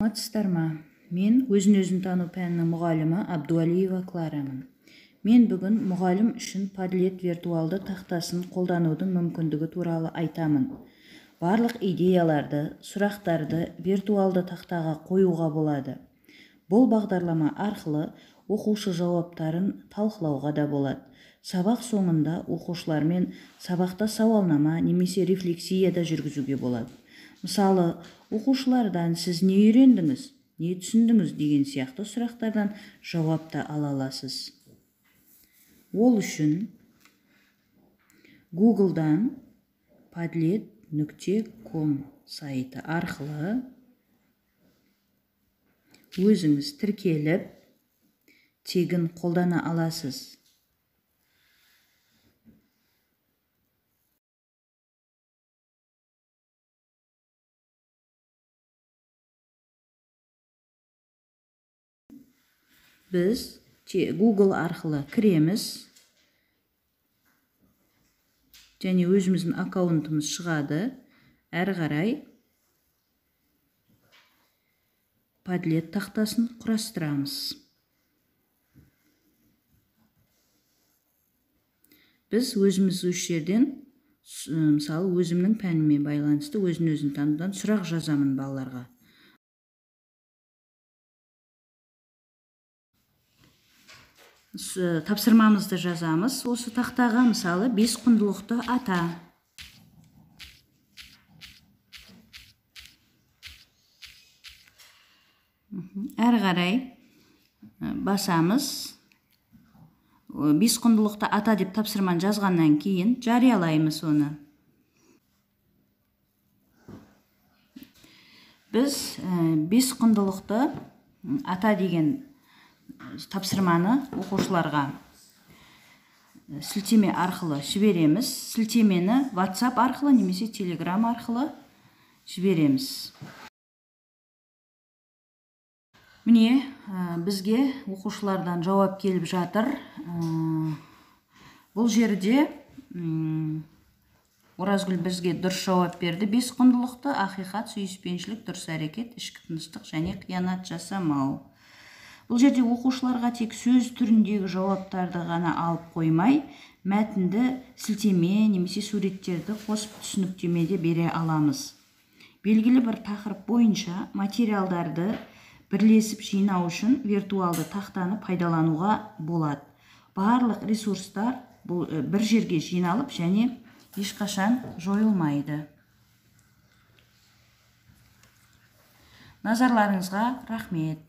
Саламатсыздарма? Мен өзін тану пәнінің мұғалімі Абдуалиева Кларамын. Мен бүгін мұғалім үшін Padlet виртуалды тақтасын қолданудың мүмкіндігі туралы айтамын. Барлық идеяларды, сұрақтарды виртуалды тақтаға қоюға болады. Бұл бағдарлама арқылы оқушы жауаптарын талқылауға да болады. Сабақ соңында оқушылармен сабақта сауалнама немесе рефлексия да жүргізуге болады. Мысалы, оқушылардан сіз не үйрендіңіз, не түсіндіңіз деген сияқты сұрақтардан жауапты ала аласыз. Ол үшін Google-дан padlet.com сайты арқылы өзіңіз тіркеліп, тегін қолдана аласыз. Біз Google арқылы кіреміз, және өзіміздің аккаунтымыз шығады. Әрі қарай Padlet тақтасын құрастырамыз. Біз өзіміз жерден, мысалы, өзімнің пәніме байланысты өзін танудан сұрақ жазамын балаларға. Тапсырмамызды жазамыз. Осы тақтаға, мысалы, 5 құндылықты ата. Әрі қарай басамыз. 5 құндылықты ата деп тапсырманы жазғаннан кейін жариялаймыз оны. Біз 5 құндылықты ата деген тапсырманы оқушыларға сілтеме арқылы жібереміз. Сілтемені WhatsApp арқылы немесе Telegram арқылы жібереміз. Міне, бізге оқушылардан жауап келіп жатыр. Бұл жерде Оразгүл бізге дұрыс жауап берді. 5 құндылықты: ақиқат, сүйіспеншілік, дұрыс әрекет, ішкі тыныштық және қиянат жасамау. Бұл жерде оқушыларға тек сөз түріндегі жауаптарды ғана алып қоймай, мәтінді сілтеме немесе суреттерді қосып түсініктеме бере аламыз. Белгілі бір тақырып бойынша материалдарды бірлесіп жинау үшін виртуалды тақтаны пайдалануға болады. Барлық ресурстар бір жерге жиналып және ешқашан жойылмайды. Назарларыңызға рахмет.